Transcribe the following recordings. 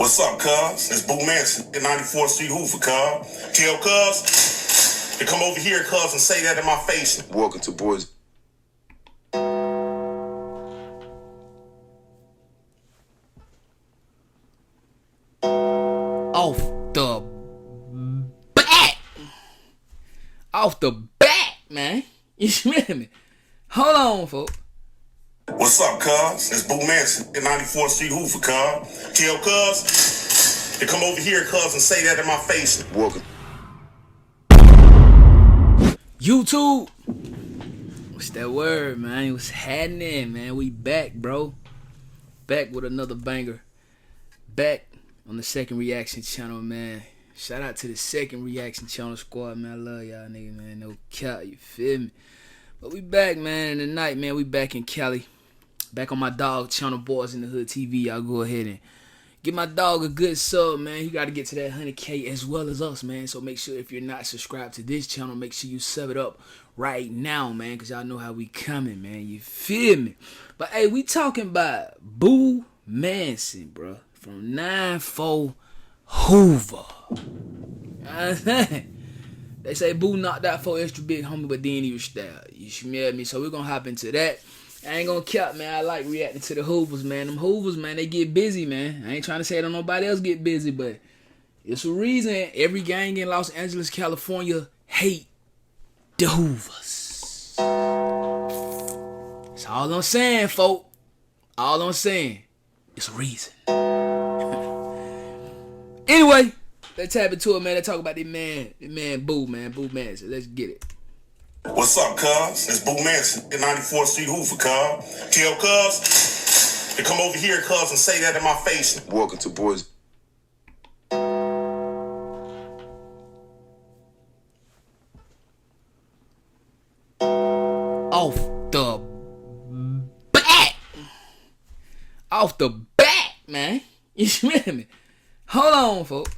What's up, cuz? It's Boo Manson at 94th Street Hoover, cuz. Tell cuz to come over here, cuz, and say that in my face. Welcome to Boys. Off the bat. Off the bat, man. You smell me? Hold on, folks. What's up, cuz? It's Boo Manson at 94th Street Hoover, cuz. Tell cuz to come over here, cuz, and say that in my face. Welcome. YouTube. What's that word, man? What's happening, man? We back, bro. Back with another banger. Back on the second reaction channel, man. Shout out to the second reaction channel squad, man. I love y'all niggas, man. No cap, you feel me? But we back, man. And tonight, man, we back in Cali. Back on my dog channel, Boys in the Hood TV. Y'all go ahead and give my dog a good sub, man. You got to get to that 100K as well as us, man. So make sure if you're not subscribed to this channel, make sure you sub it up right now, man. Because y'all know how we coming, man. You feel me? But, hey, we talking about Boo Manson, bro. From 9-4 Hoover. They say Boo knocked out 4 extra big, homie, but then he was stabbed. You smell me? So we're going to hop into that. I ain't gonna cap, man. I like reacting to the Hoovers, man. Them Hoovers, man, they get busy, man. I ain't trying to say that nobody else get busy, but it's a reason every gang in Los Angeles, California hate the Hoovers. That's all I'm saying, folk. All I'm saying. It's a reason. Anyway, let's tap into it, man. Let's talk about the man Boo, man. Boo Manson. Let's get it. What's up, cuz? It's Boo Manson at 94th Street Hoover, cuz. Tell cuz to come over here, cuz, and say that in my face. Welcome to Boys. Off the bat. Off the bat, man. You smell me? Hold on, folks.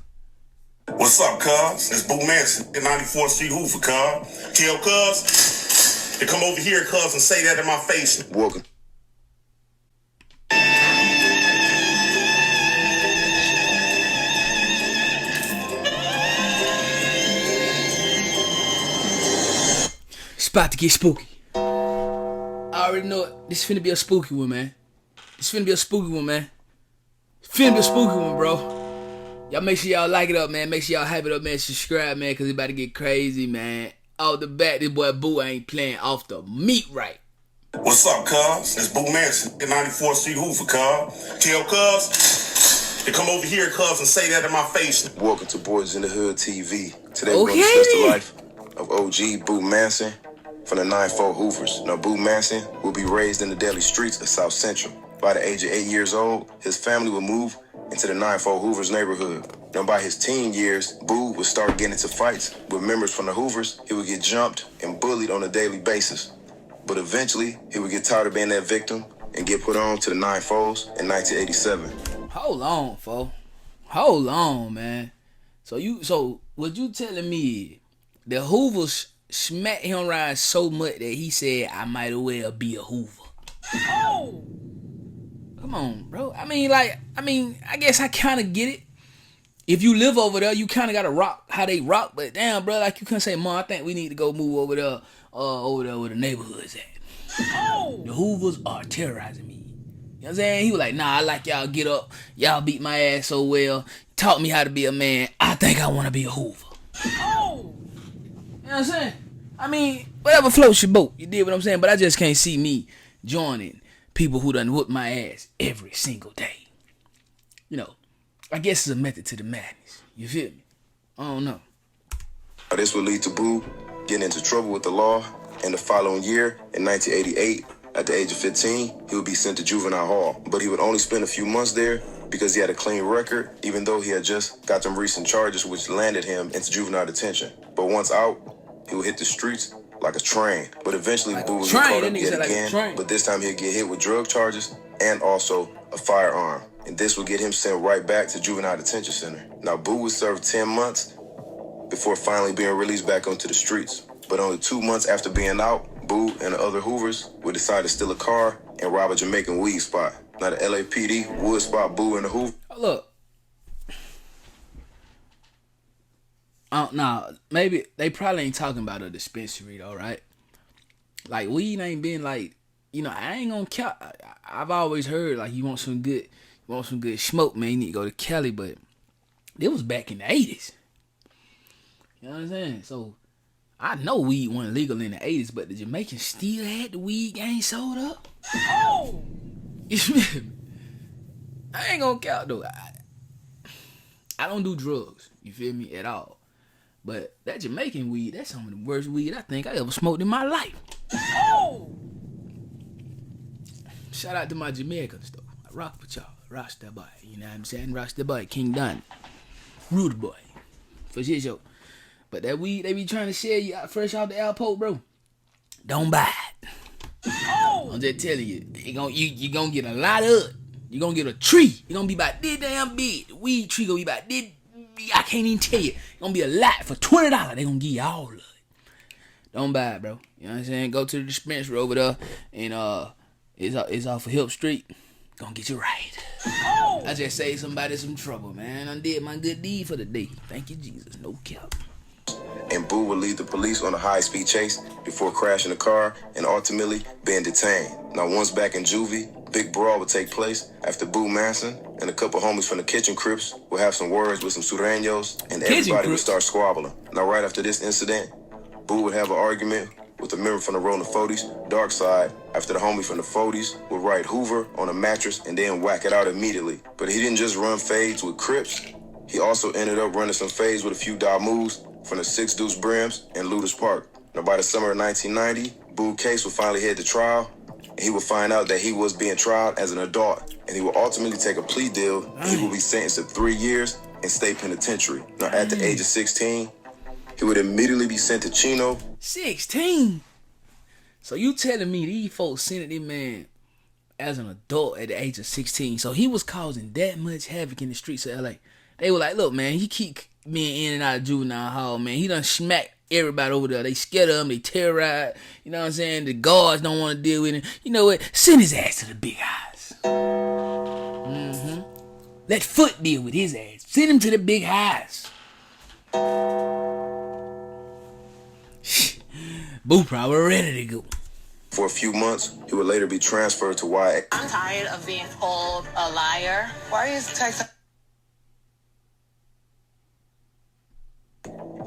What's up, cuz? It's Boo Manson at 94th Street Hoover, cuz. Tell cuz to come over here, cuz, and say that in my face. Welcome. It's about to get spooky. I already know it. This finna be a spooky one, man. This finna be a spooky one, man. It's finna be a spooky one, bro. Y'all make sure y'all like it up, man. Make sure y'all hype it up, man. Subscribe, man, because it about to get crazy, man. Off the bat, this boy Boo ain't playing off the meat right. What's up, cuz? It's Boo Manson at 94th Street Hoover, cuz. Tell cuz to come over here, cuz, and say that in my face. Welcome to Boys in the Hood TV. Today we're going to discuss the life of OG Boo Manson from the 9-4 Hoovers. Now, Boo Manson will be raised in the deadly streets of South Central. By the age of 8 years old, his family will move into the 9-4 Hoovers neighborhood. Now, by his teen years, Boo would start getting into fights with members from the Hoovers. He would get jumped and bullied on a daily basis. But eventually, he would get tired of being that victim and get put on to the 9-4s in 1987. Hold on, fo. Hold on, man. So what you telling me, the Hoovers smacked him around so much that he said, I might as well be a Hoover. Oh! Come on, bro. I guess I kind of get it. If you live over there, you kind of got to rock how they rock. But damn, bro, like you couldn't say, Mom, I think we need to go move over there where the neighborhood's at. Oh! The Hoovers are terrorizing me. You know what I'm saying? He was like, nah, I like y'all get up. Y'all beat my ass so well. Taught me how to be a man. I think I want to be a Hoover. Oh! You know what I'm saying? I mean, whatever floats your boat. You did what I'm saying? But I just can't see me joining people who done whoop my ass every single day. You know, I guess it's a method to the madness. You feel me? I don't know. This would lead to Boo getting into trouble with the law. And the following year, in 1988, at the age of 15, he would be sent to juvenile hall. But he would only spend a few months there because he had a clean record, even though he had just got some recent charges which landed him into juvenile detention. But once out, he would hit the streets like a train. But eventually, Boo would get caught up yet again. But this time, he'd get hit with drug charges and also a firearm. And this would get him sent right back to juvenile detention center. Now, Boo would serve 10 months before finally being released back onto the streets. But only 2 months after being out, Boo and the other Hoovers would decide to steal a car and rob a Jamaican weed spot. Now, the LAPD would spot Boo and the Hoover. Look, Nah, maybe they probably ain't talking about a dispensary though, right? Like weed ain't been like, I ain't gonna count. I've always heard like you want some good smoke, man. You need to go to Cali, but it was back in the 80s. You know what I'm saying? So I know weed wasn't legal in the 80s, but the Jamaicans still had the weed gang sold up. Oh, you feel me? I ain't gonna count though. I don't do drugs. You feel me at all? But that Jamaican weed, that's some of the worst weed I think I ever smoked in my life. Oh! Shout out to my Jamaicans though. I rock with y'all. Rasta boy. You know what I'm saying? Rasta boy. King Don. Rude boy. For sure. But that weed they be trying to sell you out fresh out the airport, bro. Don't buy it. Oh! I'm just telling you. You gonna get a lot of it. You gonna get a tree. You gonna be about this damn big. The weed tree gonna be about this. I can't even tell you. It's gonna be a lot for $20. They gonna give you all of it. Don't buy it, bro. You know what I'm saying? Go to the dispensary over there, and it's off of Hill Street. Gonna get you right. Oh! I just saved somebody some trouble, man. I did my good deed for the day. Thank you, Jesus. No cap. And Boo would lead the police on a high-speed chase before crashing the car and ultimately being detained. Now, once back in juvie, big brawl would take place after Boo Manson and a couple homies from the kitchen Crips would have some words with some Sureños, and everybody would start squabbling. Now, right after this incident, Boo would have an argument with a member from the Rolling 40s, Dark Side, after the homie from the 40s would write Hoover on a mattress and then whack it out immediately. But he didn't just run fades with Crips. He also ended up running some fades with a few dog moves from the Six Deuce Brims and Ludus Park. Now, by the summer of 1990, Boo case would finally head to trial, and he would find out that he was being tried as an adult, and he would ultimately take a plea deal, and he would be sentenced to 3 years in state penitentiary. Now, at the age of 16, he would immediately be sent to Chino. 16? So you telling me these folks sent this man as an adult at the age of 16? So he was causing that much havoc in the streets of LA. They were like, look, man, he keep being in and out of juvenile hall, man. He done smacked everybody over there. They scared of him. They terrorize. You know what I'm saying? The guards don't want to deal with him. You know what? Send his ass to the big house. Let Foot deal with his ass. Send him to the big house. Boo probably ready to go. For a few months, he would later be transferred to YA. I'm tired of being called a liar. Why is Texas?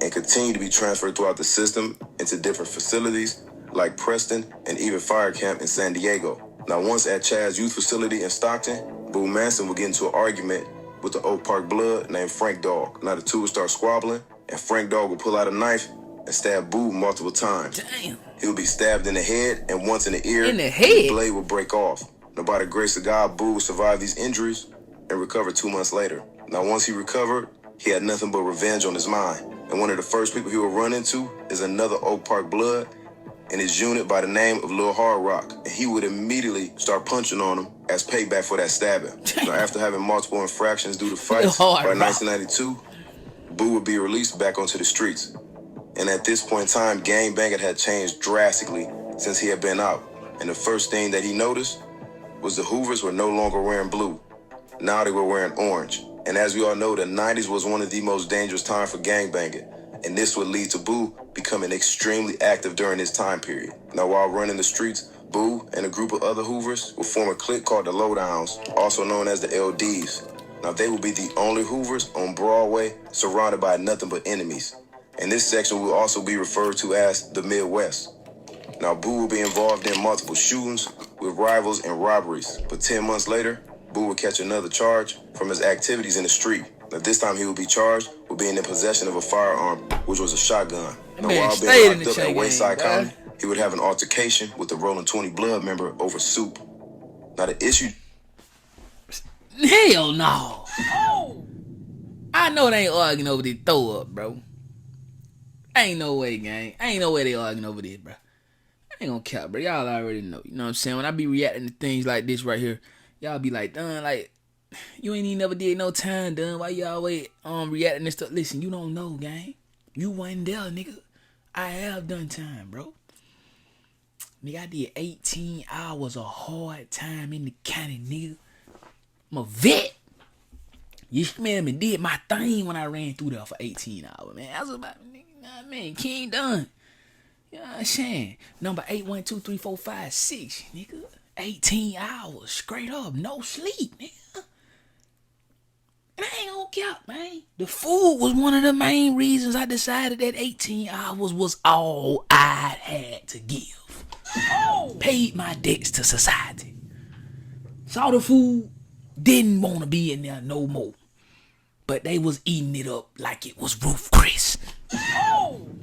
And continue to be transferred throughout the system into different facilities like Preston and even Fire Camp in San Diego. Now, once at Chad's youth facility in Stockton, Boo Manson would get into an argument with the Oak Park blood named Frank Dog. Now, the two would start squabbling, and Frank Dog would pull out a knife and stab Boo multiple times. Damn. He would be stabbed in the head and once in the ear. In the head? The blade would break off. Now, by the grace of God, Boo would survive these injuries and recover 2 months later. Now, once he recovered, he had nothing but revenge on his mind. And one of the first people he would run into is another Oak Park blood in his unit by the name of Lil Hard Rock. And he would immediately start punching on him as payback for that stabbing. Now, after having multiple infractions due to fights, by 1992, Boo would be released back onto the streets. And at this point in time, gangbanging had changed drastically since he had been out. And the first thing that he noticed was the Hoovers were no longer wearing blue. Now they were wearing orange. And as we all know, the 90s was one of the most dangerous times for gangbanging. And this would lead to Boo becoming extremely active during this time period. Now, while running the streets, Boo and a group of other Hoovers would form a clique called the Lowdowns, also known as the LDs. Now, they would be the only Hoovers on Broadway surrounded by nothing but enemies. And this section will also be referred to as the Midwest. Now, Boo will be involved in multiple shootings with rivals and robberies. But 10 months later, Boo would catch another charge from his activities in the street. Now, this time he would be charged with being in possession of a firearm, which was a shotgun. Now, while being locked up at Wayside County, he would have an altercation with the Rolling 20 Blood member over soup. Now, the issue... Hell no. Oh. I know they ain't arguing over this throw up, bro. Ain't no way, gang. Ain't no way they arguing over this, bro. I ain't gonna cap, bro. Y'all already know. You know what I'm saying? When I be reacting to things like this right here, y'all be like, done, like, you ain't even never did no time, done. Why you always reacting to stuff? Listen, you don't know, gang. You wasn't there, nigga. I have done time, bro. Nigga, I did 18 hours of hard time in the county, nigga. I'm a vet. You smell me? Did my thing when I ran through there for 18 hours, man. I was about, nigga, man, King done. You know what I'm saying? Number 8, 1, 2, 3, 4, 5, 6, nigga. 18 hours straight up, no sleep, nigga. And I ain't gonna cap, man. The food was one of the main reasons I decided that 18 hours was all I had to give. Paid my debts to society. Saw the food, didn't want to be in there no more. But they was eating it up like it was Roof Chris.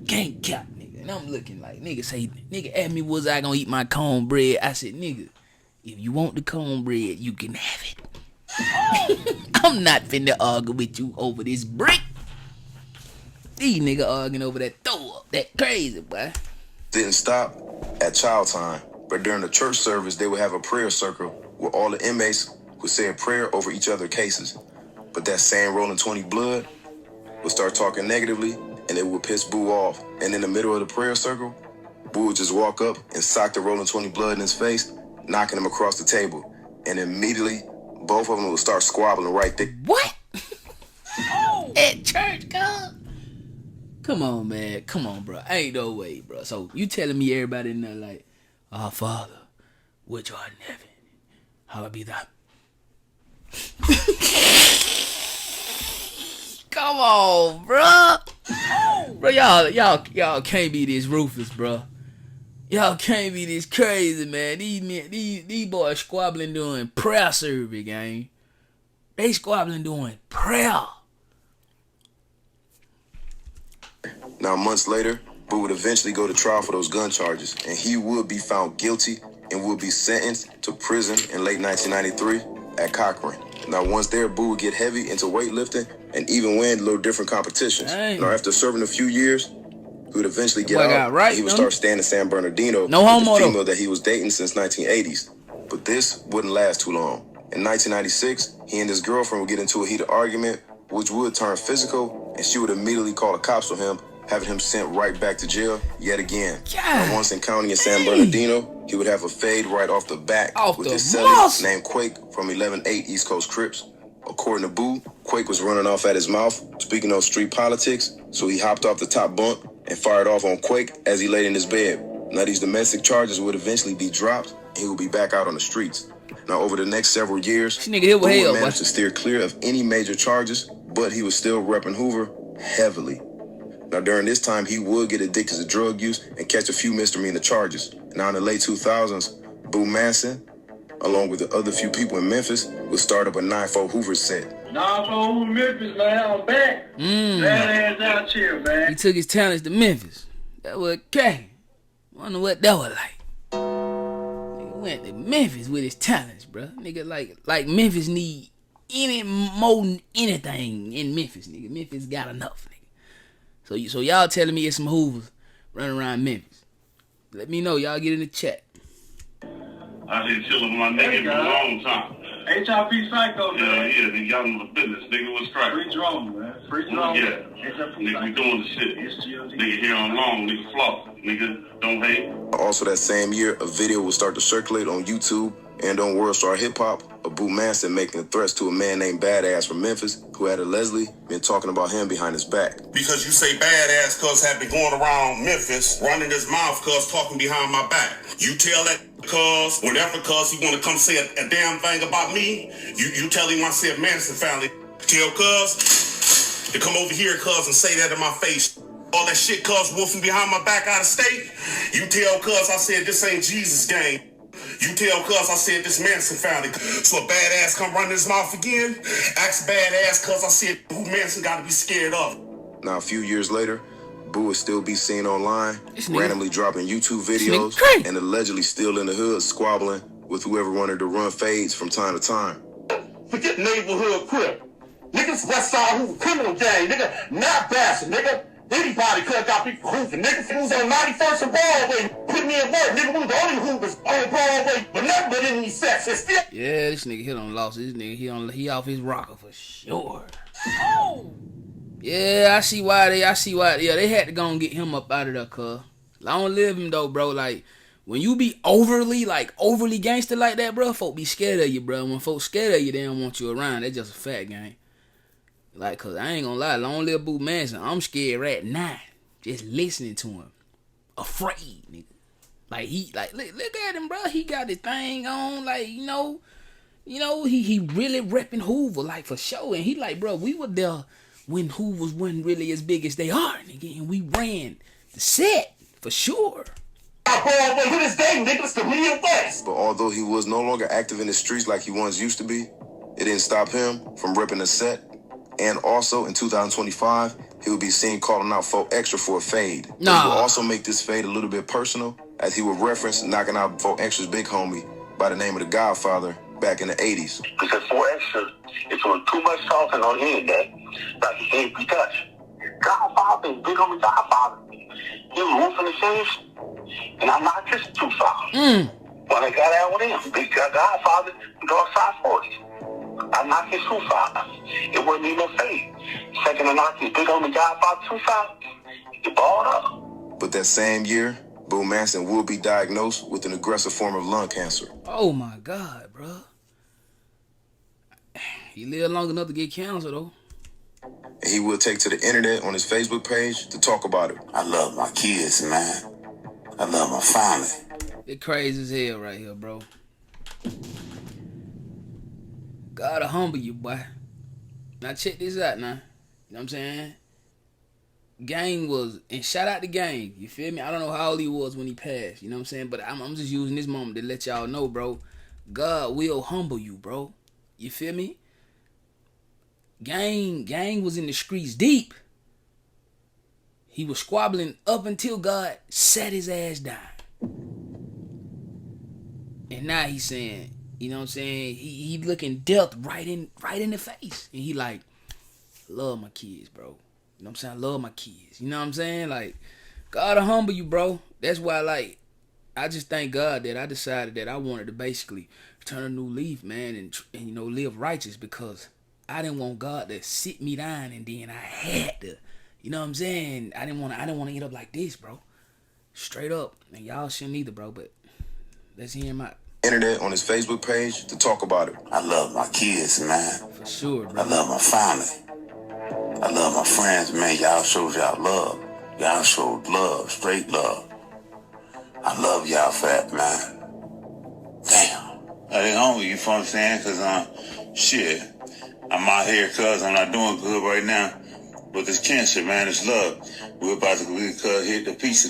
Can't cap, nigga. And I'm looking like, nigga asked me was I gonna eat my cornbread. I said, nigga, if you want the cornbread, you can have it. I'm not finna argue with you over this brick. These nigga arguing over that throw up, that crazy, boy. Didn't stop at child time, but during the church service, they would have a prayer circle where all the inmates would say a prayer over each other's cases. But that same Rolling 20 blood would start talking negatively, and it would piss Boo off. And in the middle of the prayer circle, Boo would just walk up and sock the Rolling 20 blood in his face, knocking him across the table. And immediately, both of them would start squabbling right there. What? At church, God? Come on, man. Come on, bro. Ain't no way, bro. So you telling me everybody in there like, our Father, which art in heaven, hallowed be thy. Come on, bro. Bro, y'all can't be this ruthless, bro. Y'all can't be this crazy, man. These boys squabbling doing prayer service, gang. They squabbling doing prayer. Now, months later, Boo would eventually go to trial for those gun charges, and he would be found guilty and would be sentenced to prison in late 1993 at Cochrane. Now, once there, Boo would get heavy into weightlifting and even win little different competitions. Dang. Now, after serving a few years, he would eventually get out. Right, he would start staying in San Bernardino with homo, the female that he was dating since 1980s. But this wouldn't last too long. In 1996, he and his girlfriend would get into a heated argument, which would turn physical, and she would immediately call the cops on him, having him sent right back to jail yet again. And once encountering in San Bernardino, he would have a fade right off the back with his cellie named Quake from 11-8 East Coast Crips. According to Boo, Quake was running off at his mouth, speaking on street politics, so he hopped off the top bunk and fired off on Quake as he laid in his bed. Now these domestic charges would eventually be dropped, and he would be back out on the streets. Now over the next several years, Boo would manage to steer clear of any major charges, but he was still repping Hoover heavily. Now, during this time, he would get addicted to drug use and catch a few misdemeanor charges. Now, in the late 2000s, Boo Manson, along with the other few people in Memphis, would start up a 9-4 HOOVERS set. 9-4 Hoover Memphis, man, I'm back. That ass out here, man. He took his talents to Memphis. That was okay. Wonder what that was like. Nigga went to Memphis with his talents, bro. Nigga, like Memphis need any more than anything in Memphis, nigga. Memphis got enough, nigga. So y'all telling me it's some Hoovers running around Memphis. Let me know. Y'all get in the chat. I been chilling with my nigga for a long time. HIP Psycho, man. Yeah, nigga, y'all know the business. Nigga, what's cracking? Free drone, man. Free drone. Yeah. Nigga, we doing the shit. Nigga here on long, nigga floss. Nigga, don't hate. Also that same year, a video would start to circulate on YouTube and on World Star Hip Hop of Boo Manson making threats to a man named Badass from Memphis who had allegedly been talking about him behind his back. Because you say badass cuz have been going around Memphis, running his mouth cuz talking behind my back. You tell that cuz, whatever cuz he want to come say a damn thing about me, you tell him I said Manson family. Tell cuz to come over here cuz and say that in my face. All that shit cuz wolfing behind my back out of state. You tell cuz I said this ain't Jesus game. You tell cuz I said this Manson family. So a badass come run his mouth again? Ask badass cuz I said who Manson gotta be scared of. Now a few years later, Boo would still be seen online, randomly dropping YouTube videos, and allegedly still in the hood squabbling with whoever wanted to run fades from time to time. Forget neighborhood crip. Niggas West Side Hoover criminal gang, nigga, not bastard, nigga. Anybody could have got people hooping. Nigga, it was on 91st and Broadway. Put me in work. Nigga, we was the only hoopers on Broadway. But nothing but in these sets. It's still. Yeah, this nigga hit on lost. This nigga he off his rocker for sure. Yeah, I see why. Yeah, they had to go and get him up out of there, cuz. Long live him though, bro. Like when you be overly gangster like that, bro, folk be scared of you, bro. When folks scared of you, they don't want you around. That's just a fact, gang. Like, cause I ain't gonna lie, long live Boo Manson. I'm scared right now, just listening to him, afraid, nigga. Like look at him, bro. He got his thing on, like you know, he really repping Hoover, like for sure. And he like, bro, we were there when Hoovers wasn't really as big as they are, nigga, and we ran the set for sure. But although he was no longer active in the streets like he once used to be, it didn't stop him from repping the set. And also in 2025, he would be seen calling out Folk Extra for a fade. Nah. He will also make this fade a little bit personal, as he would reference knocking out Folk Extra's big homie by the name of the Godfather back in the 80s. Because Folk Extra is doing too much talking on the internet that he can't be touched. Godfather is big homie Godfather. He was moving the same shit. And I'm not just too far. When I got out with him, big Godfather, North Side 40s. I knocked his too far. It wasn't even a fade. Second to knock his big homie Godfather too far, he balled up. But that same year, Boo Manson will be diagnosed with an aggressive form of lung cancer. Oh my God, bro. He lived long enough to get cancer, though. And he will take to the internet on his Facebook page to talk about it. I love my kids, man. I love my family. It crazy as hell right here, bro. Gotta humble you, boy. Now check this out now. You know what I'm saying? Gang was, and shout out to Gang, you feel me? I don't know how old he was when he passed, you know what I'm saying? But I'm just using this moment to let y'all know, bro. God will humble you, bro. You feel me? Gang was in the streets deep. He was squabbling up until God sat his ass down. And now he's saying, you know what I'm saying? He looking death right in the face. And he like, love my kids, bro. You know what I'm saying? I love my kids. You know what I'm saying? Like, God will humble you, bro. That's why, like, I just thank God that I decided that I wanted to basically turn a new leaf, man, and you know, live righteous, because I didn't want God to sit me down and then I had to, you know what I'm saying? I didn't want to end up like this, bro. Straight up. And y'all shouldn't either, bro, but let's hear him out. Internet on his Facebook page to talk about it. I love my kids, man. For sure, bro. I love my family. I love my friends, man. Y'all showed y'all love. Y'all showed love, straight love. I love y'all for that, man. Damn. I ain't hungry, you feel what I'm saying? Because, shit, I'm out here because I'm not doing good right now. But this cancer, man, it's love. We're about to hit the pizza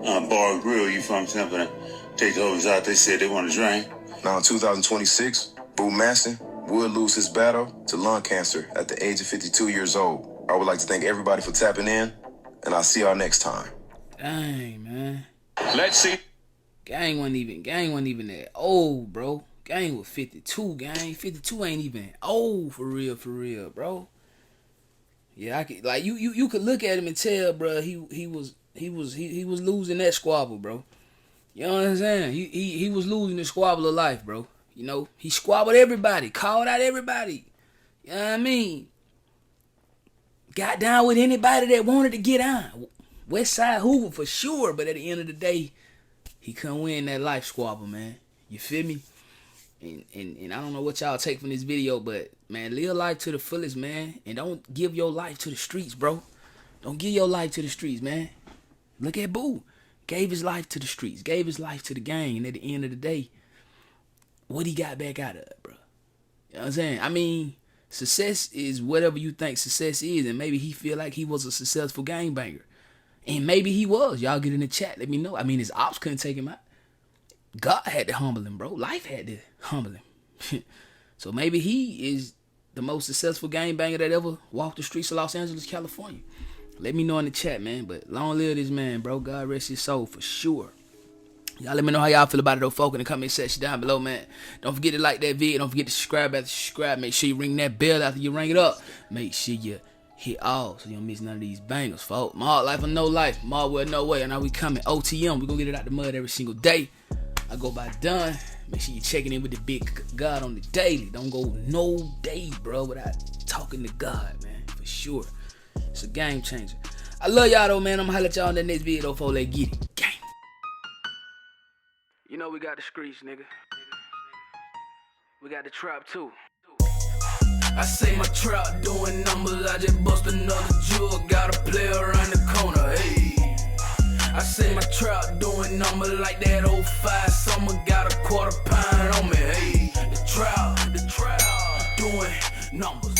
bar and grill, you feel what I'm saying? But take the overs out, they said they want to drink. Now in 2026, Boo Manson would lose his battle to lung cancer at the age of 52 years old. I would like to thank everybody for tapping in, and I'll see y'all next time. Dang, man. Let's see. Gang wasn't even that old, bro. Gang was 52, gang. 52 ain't even old for real, bro. Yeah, I could, like, you could look at him and tell, bro, he was losing that squabble, bro. You know what I'm saying? He was losing the squabble of life, bro. You know, he squabbled everybody, called out everybody. You know what I mean? Got down with anybody that wanted to get on. West Side Hoover for sure, but at the end of the day, he couldn't win that life squabble, man. You feel me? And I don't know what y'all take from this video, but, man, live life to the fullest, man. And don't give your life to the streets, bro. Don't give your life to the streets, man. Look at Boo. Gave his life to the streets. Gave his life to the gang. And at the end of the day, what he got back out of it, bro? You know what I'm saying? I mean, success is whatever you think success is. And maybe he feel like he was a successful gangbanger. And maybe he was. Y'all get in the chat. Let me know. I mean, his ops couldn't take him out. God had to humble him, bro. Life had to humble him. So maybe he is the most successful gangbanger that ever walked the streets of Los Angeles, California. Let me know in the chat, man. But long live this man, bro. God rest his soul for sure. Y'all let me know how y'all feel about it, though, folk, in the comment section down below, man. Don't forget to like that video. Don't forget to subscribe after you subscribe. Make sure you ring that bell after you ring it up. Make sure you hit all so you don't miss none of these bangers, folk. My life or no life. My way or no way. And now we coming. OTM. We gonna get it out the mud every single day. I go by done. Make sure you're checking in with the big God on the daily. Don't go no day, bro, without talking to God, man. For sure. It's a game changer. I love y'all, though, man. I'm gonna holler at y'all in the next video, though, before they get it. Gang. You know we got the streets, nigga. We got the trap, too. I say my trap doing numbers, I just bust another jewel, got a player around the corner, hey. I say my trap doing numbers like that 05 summer, got a quarter pound on me, hey. The trap doing numbers.